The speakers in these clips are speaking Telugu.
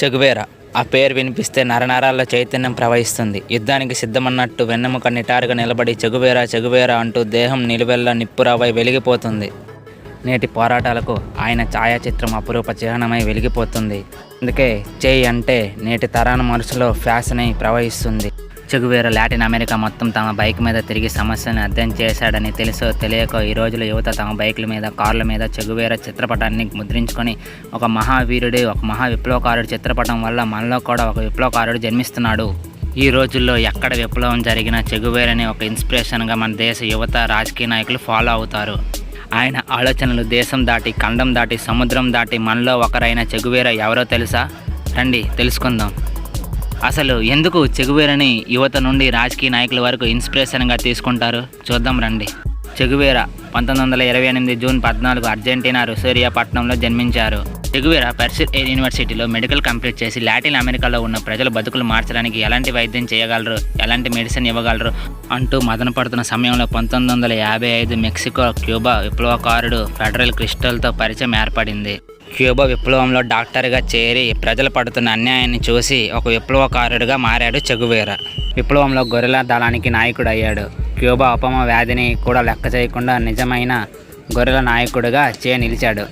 చెగువేరా ఆ పేరు వినిపిస్తే నరనరాల్లో చైతన్యం ప్రవహిస్తుంది. యుద్ధానికి సిద్ధమన్నట్టు వెన్నెముక నిటారుగా నిలబడి చెగువేరా చెగువేరా అంటూ దేహం నిలువెల్లా నిప్పురవై వెలిగిపోతుంది. నేటి పోరాటాలకు ఆయన ఛాయాచిత్రం అపురూప చిహ్నమై వెలిగిపోతుంది. అందుకే చేయి అంటే నేటి తరాల మనసులో ఫ్యాషన్ అయి ప్రవహిస్తుంది. చెగువేరా లాటిన్ అమెరికా మొత్తం తమ బైక్ మీద తిరిగి సమస్యను అర్థం చేశాడని తెలుసో తెలియకో ఈ రోజుల యువత తమ బైకుల మీద కార్ల మీద చెగువేరా చిత్రపటాన్ని ముద్రించుకొని ఒక మహావీరుడు ఒక మహా విప్లవకారుడు చిత్రపటం వల్ల మనలో కూడా ఒక విప్లవకారుడు జన్మిస్తున్నాడు. ఈ రోజుల్లో ఎక్కడ విప్లవం జరిగినా చెగువేరాని ఒక ఇన్స్పిరేషన్గా మన దేశ యువత రాజకీయ నాయకులు ఫాలో అవుతారు. ఆయన ఆలోచనలు దేశం దాటి ఖండం దాటి సముద్రం దాటి మనలో ఒకరైన చెగువేరా ఎవరో తెలుసా? రండి తెలుసుకుందాం. అసలు ఎందుకు చెగువేరాని యువత నుండి రాజకీయ నాయకుల వరకు ఇన్స్పిరేషన్గా తీసుకుంటారు చూద్దాం రండి. చెగువేరా 1928 జూన్ 14 అర్జెంటీనా రొసారియో పట్టణంలో జన్మించారు. చెగువేరా పర్సిల్ యూనివర్సిటీలో మెడికల్ కంప్లీట్ చేసి లాటిన్ అమెరికాలో ఉన్న ప్రజల బతుకులు మార్చడానికి ఎలాంటి వైద్యం చేయగలరు, ఎలాంటి మెడిసిన్ ఇవ్వగలరు అంటూ మదన పడుతున్న సమయంలో 1955 మెక్సికో క్యూబా విప్లవకారుడు ఫెడరల్ క్రిస్టల్తో పరిచయం ఏర్పడింది. క్యూబా విప్లవంలో డాక్టర్గా చేరి ప్రజలు పడుతున్న అన్యాయాన్ని చూసి ఒక విప్లవకారుడిగా మారాడు చెగువేరా. విప్లవంలో గొరిల్లా దళానికి నాయకుడు అయ్యాడు. క్యూబా ఉపమ వ్యాధిని కూడా లెక్క చేయకుండా నిజమైన గొరిల్లా నాయకుడిగా చే నిలిచాడు.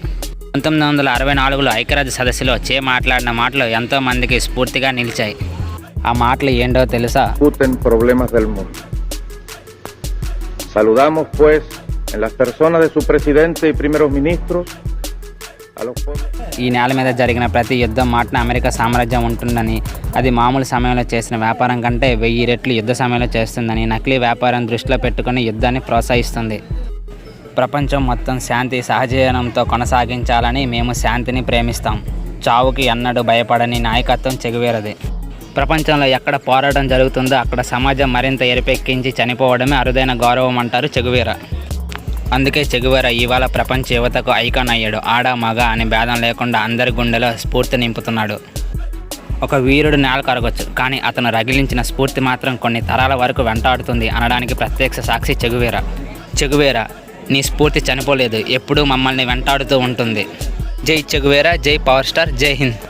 1964లో ఐక్యరాజ్య సదస్సులో చే మాట్లాడిన మాటలు ఎంతో మందికి స్ఫూర్తిగా నిలిచాయి. ఆ మాటలు ఏంటో తెలుసా? Saludamos pues en las personas de su presidente y primeros ministros. ఈ నేల మీద జరిగిన ప్రతి యుద్ధం మాటన అమెరికా సామ్రాజ్యం ఉంటుందని, అది మామూలు సమయంలో చేసిన వ్యాపారం కంటే 1000 రెట్లు యుద్ధ సమయంలో చేస్తుందని, నకిలీ వ్యాపారం దృష్టిలో పెట్టుకుని యుద్ధాన్ని ప్రోత్సహిస్తుంది. ప్రపంచం మొత్తం శాంతి సహజీవనంతో కొనసాగించాలని మేము శాంతిని ప్రేమిస్తాం. చావుకి ఎన్నడూ భయపడని నాయకత్వం చెగువేరది. ప్రపంచంలో ఎక్కడ పోరాటం జరుగుతుందో అక్కడ సమాజం మరింత ఎరిపెక్కించి చనిపోవడమే అరుదైన గౌరవం అంటారు చెగువేరా. అందుకే చెగువేరా ఇవాళ ప్రపంచ యువతకు ఐకాన్ అయ్యాడు. ఆడ మగ అనే భేదం లేకుండా అందరి గుండెలో స్ఫూర్తి నింపుతున్నాడు. ఒక వీరుడు నేల కరగొచ్చు, కానీ అతను రగిలించిన స్ఫూర్తి మాత్రం కొన్ని తరాల వరకు వెంటాడుతుంది అనడానికి ప్రత్యక్ష సాక్షి చెగువేరా. చెగువేరా, నీ స్ఫూర్తి చనిపోలేదు, ఎప్పుడూ మమ్మల్ని వెంటాడుతూ ఉంటుంది. జై చెగువేరా, జై పవర్ స్టార్, జై హింద్.